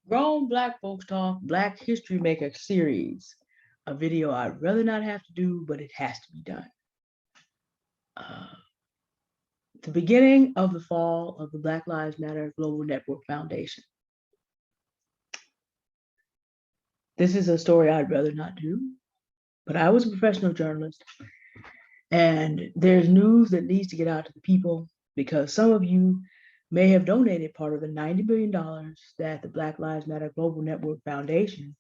Grown Black Folks Talk Black Historymaker series, a video I'd rather not have to do, but it has to be done. Uh, the beginning of the fall of the Black Lives Matter Global Network Foundation. This is a story I'd rather not do, but I was a professional journalist, and there's news that needs to get out to the people because some of you may have donated part of the $90 billion that the Black Lives Matter Global Network Foundation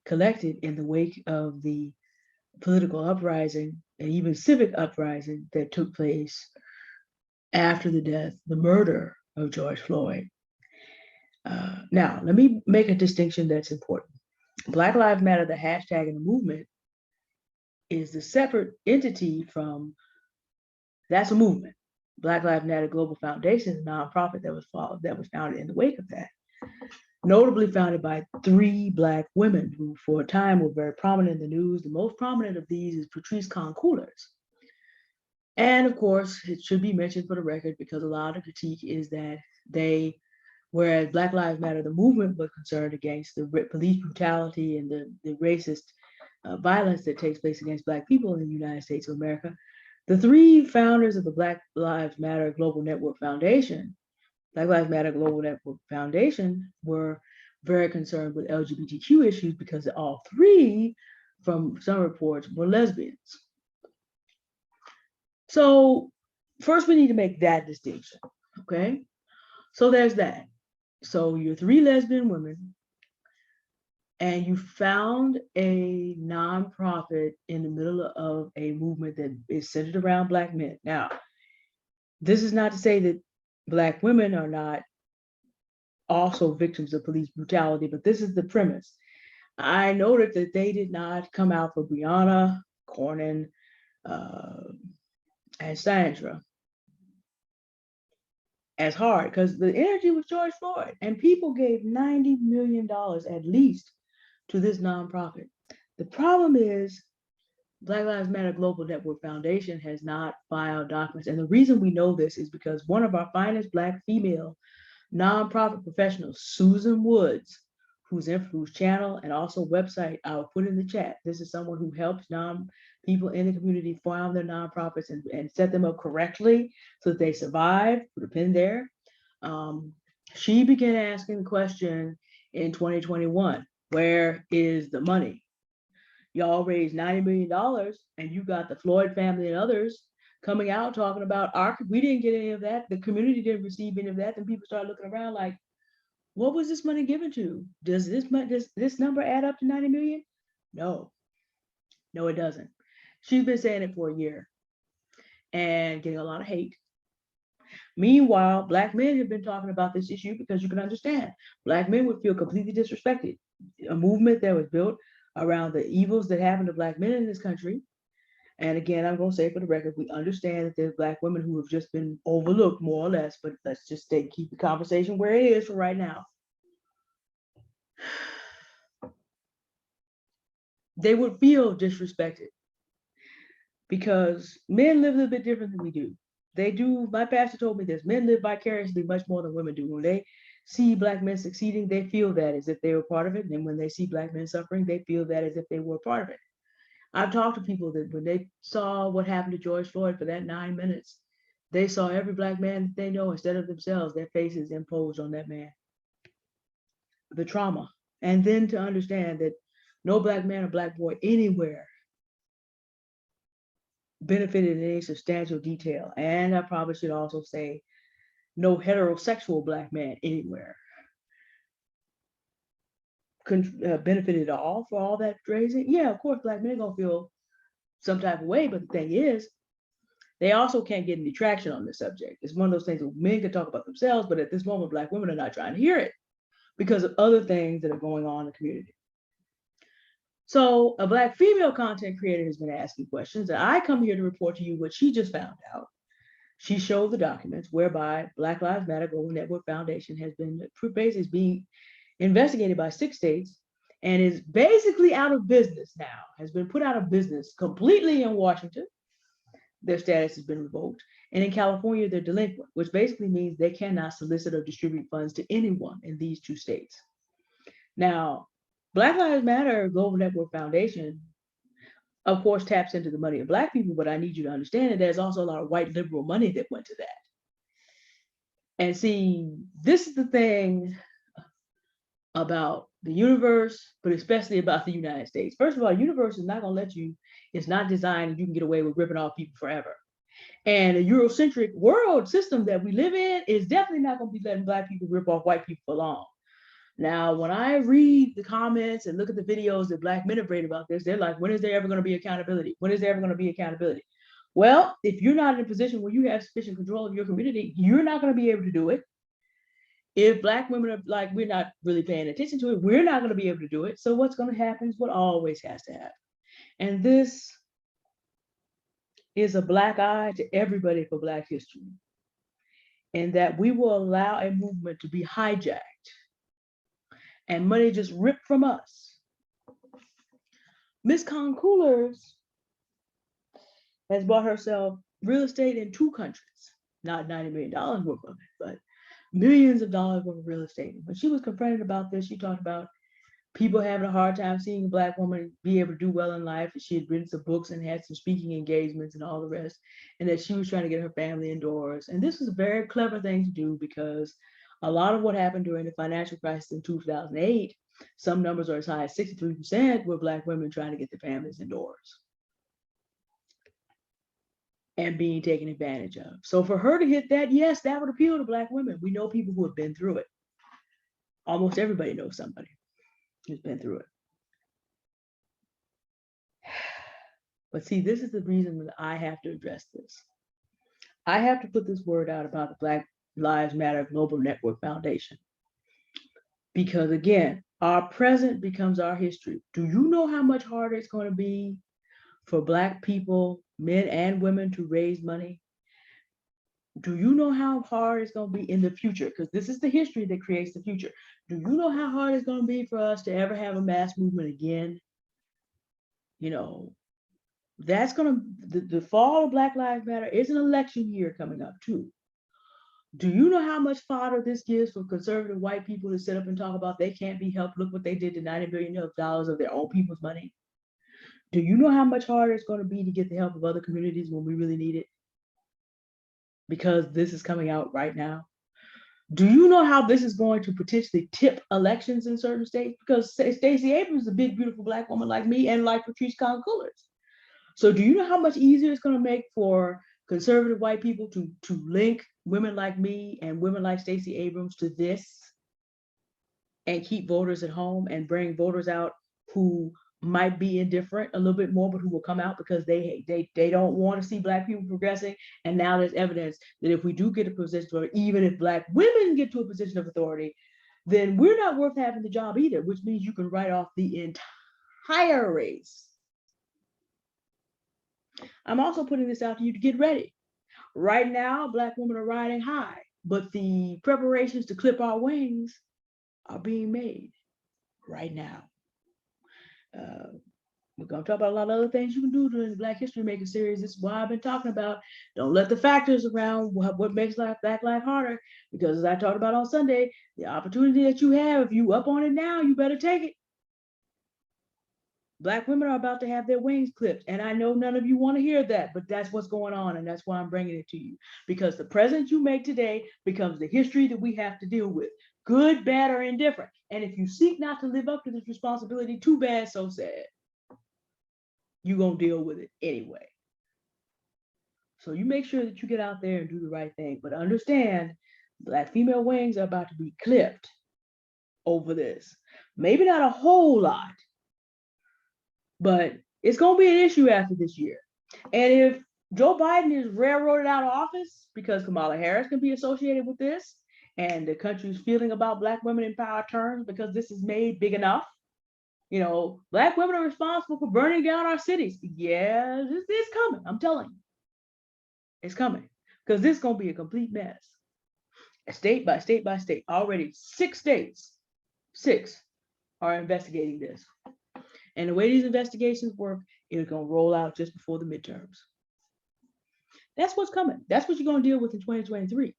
collected in the wake of the political uprising and even civic uprising that took place after the murder of George Floyd. Now, let me make a distinction that's important. Black Lives Matter, the hashtag and the movement, is the separate entity from, that's a movement. Black Lives Matter Global Foundation is a nonprofit that was founded in the wake of that. Notably founded by 3 Black women who for a time were very prominent in the news. The most prominent of these is Patrisse Khan-Cullors. And of course, it should be mentioned for the record because a lot of the critique is that they, whereas Black Lives Matter, the movement was concerned against the police brutality and the racist violence that takes place against Black people in the United States of America, the 3 founders of the Black Lives Matter Global Network Foundation, Black Lives Matter Global Network Foundation, were very concerned with LGBTQ issues because all 3, from some reports, were lesbians. So first we need to make that distinction, okay? So there's that. So you're 3 lesbian women and you found a nonprofit in the middle of a movement that is centered around Black men. Now, this is not to say that Black women are not also victims of police brutality, but this is the premise. I noted that they did not come out for Breonna, Cornyn, and Sandra as hard because the energy was George Floyd, and people gave $90 million at least to this nonprofit. The problem is Black Lives Matter Global Network Foundation has not filed documents. And the reason we know this is because one of our finest Black female nonprofit professionals, Susan Woods, whose channel and also website I'll put in the chat. This is someone who helps people in the community found their nonprofits and set them up correctly so that they survive. Put a pin there. She began asking the question in 2021, where is the money? Y'all raised $90 million and you got the Floyd family and others coming out talking about we didn't get any of that. The community didn't receive any of that. Then people start looking around like, what was this money given to? Does this number add up to 90 million? No, it doesn't. She's been saying it for a year and getting a lot of hate. Meanwhile, Black men have been talking about this issue because you can understand, Black men would feel completely disrespected. A movement that was built around the evils that happen to Black men in this country. And again, I'm going to say for the record, we understand that there's Black women who have just been overlooked more or less, but let's just keep the conversation where it is for right now. They would feel disrespected because men live a little bit different than we do. They do. My pastor told me this: men live vicariously much more than women do. When they see Black men succeeding, they feel that as if they were part of it. And when they see Black men suffering, they feel that as if they were part of it. I've talked to people that when they saw what happened to George Floyd for that 9 minutes, they saw every Black man that they know instead of themselves, their faces imposed on that man. The trauma. And then to understand that no Black man or Black boy anywhere benefited in any substantial detail. And I probably should also say no heterosexual Black man anywhere benefited at all for all that raising. Yeah, of course, Black men gonna feel some type of way, but the thing is, they also can't get any traction on this subject. It's one of those things where men can talk about themselves, but at this moment, Black women are not trying to hear it because of other things that are going on in the community. So a Black female content creator has been asking questions, and I come here to report to you what she just found out. She showed the documents whereby Black Lives Matter Global Network Foundation has been basically being investigated by 6 states and is basically out of business now, has been put out of business completely in Washington. Their status has been revoked. And in California, they're delinquent, which basically means they cannot solicit or distribute funds to anyone in these 2 states. Now, Black Lives Matter Global Network Foundation, of course, taps into the money of Black people, but I need you to understand that there's also a lot of white liberal money that went to that. And see, this is the thing about the universe, but especially about the United States. First of all, universe is not going to let you, it's not designed you can get away with ripping off people forever. And a Eurocentric world system that we live in is definitely not going to be letting Black people rip off white people for long. Now, when I read the comments and look at the videos that Black men have made about this, they're like, when is there ever going to be accountability? When is there ever going to be accountability? Well, if you're not in a position where you have sufficient control of your community, you're not going to be able to do it. If Black women are like, we're not really paying attention to it, we're not going to be able to do it. So what's going to happen is what always has to happen. And this is a black eye to everybody for Black history. And that we will allow a movement to be hijacked and money just ripped from us. Miss Coolers has bought herself real estate in 2 countries, not $90 million worth of it, but millions of dollars worth of real estate. When she was confronted about this, she talked about people having a hard time seeing a Black woman be able to do well in life. And she had written some books and had some speaking engagements and all the rest, and that she was trying to get her family indoors. And this was a very clever thing to do because a lot of what happened during the financial crisis in 2008, some numbers are as high as 63% were Black women trying to get their families indoors and being taken advantage of. So for her to hit that, yes, that would appeal to Black women. We know people who have been through it. Almost everybody knows somebody who's been through it. But see, this is the reason that I have to address this. I have to put this word out about the Black Lives Matter Global Network Foundation. Because again, our present becomes our history. Do you know how much harder it's going to be for Black people, men and women, to raise money? Do you know how hard it's going to be in the future? Because this is the history that creates the future. Do you know how hard it's going to be for us to ever have a mass movement again? You know, that's going to, the fall of Black Lives Matter is an election year coming up too. Do you know how much fodder this gives for conservative white people to sit up and talk about they can't be helped? Look what they did to $90 billion of their own people's money. Do you know how much harder it's going to be to get the help of other communities when we really need it? Because this is coming out right now. Do you know how this is going to potentially tip elections in certain states? Because Stacey Abrams is a big, beautiful Black woman like me and like Patrice Coolers. So do you know how much easier it's going to make for conservative white people to link women like me and women like Stacey Abrams to this and keep voters at home and bring voters out who might be indifferent a little bit more, but who will come out because they don't want to see Black people progressing. And now there's evidence that if we do get a position, or even if Black women get to a position of authority, then we're not worth having the job either, which means you can write off the entire race. I'm also putting this out to you to get ready. Right now, Black women are riding high, but the preparations to clip our wings are being made right now. We're going to talk about a lot of other things you can do during the Black Historymaker series. This is why I've been talking about, don't let the factors around what makes Black life harder, because as I talked about on Sunday, the opportunity that you have, if you up on it now, you better take it. Black women are about to have their wings clipped. And I know none of you want to hear that, but that's what's going on. And that's why I'm bringing it to you. Because the present you make today becomes the history that we have to deal with, good, bad, or indifferent. And if you seek not to live up to this responsibility, too bad, so sad. You're going to deal with it anyway. So you make sure that you get out there and do the right thing. But understand, Black female wings are about to be clipped over this. Maybe not a whole lot, but it's going to be an issue after this year. And if Joe Biden is railroaded out of office because Kamala Harris can be associated with this, and the country's feeling about Black women in power turns because this is made big enough, you know, Black women are responsible for burning down our cities. Yeah, this is coming. I'm telling you. It's coming. Because this is going to be a complete mess. State by state by state. Already 6 states, 6 are investigating this. And the way these investigations work, it's going to roll out just before the midterms. That's what's coming. That's what you're going to deal with in 2023.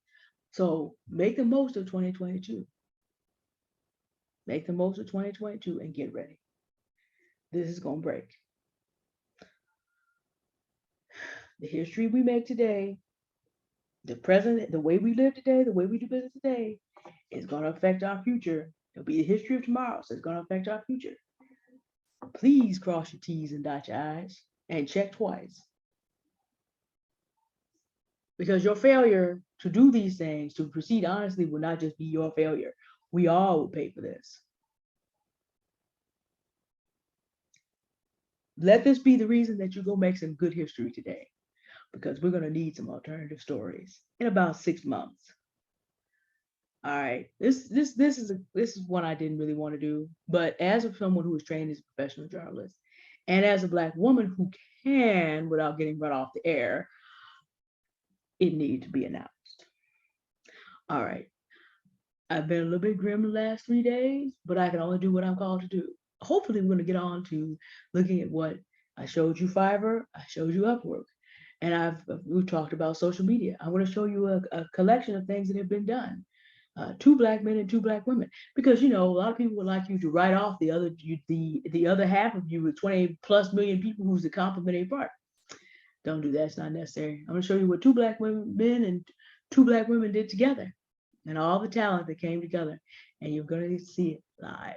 So make the most of 2022. Make the most of 2022 and get ready. This is going to break. The history we make today, the present, the way we live today, the way we do business today is going to affect our future. It'll be the history of tomorrow, so it's going to affect our future. Please cross your T's and dot your I's and check twice. Because your failure to do these things, to proceed honestly, will not just be your failure. We all will pay for this. Let this be the reason that you go make some good history today, because we're going to need some alternative stories in about 6 months. All right, this is one I didn't really want to do, but as of someone who is trained as a professional journalist, and as a Black woman who can, without getting run off the air, it needed to be announced. All right, I've been a little bit grim the last 3 days, but I can only do what I'm called to do. Hopefully, we're going to get on to looking at what I showed you Fiverr, I showed you Upwork, and we've talked about social media. I want to show you a collection of things that have been done. 2 Black men and 2 Black women, because a lot of people would like you to write off the other half of you with 20 plus million people who's the complimentary part. Don't do that. It's not necessary. I'm going to show you what 2 Black men and 2 Black women did together, and all the talent that came together, and you're going to see it live.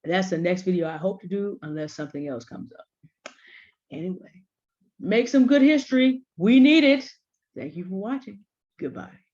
That's the next video I hope to do, unless something else comes up. Anyway, make some good history. We need it. Thank you for watching. Goodbye.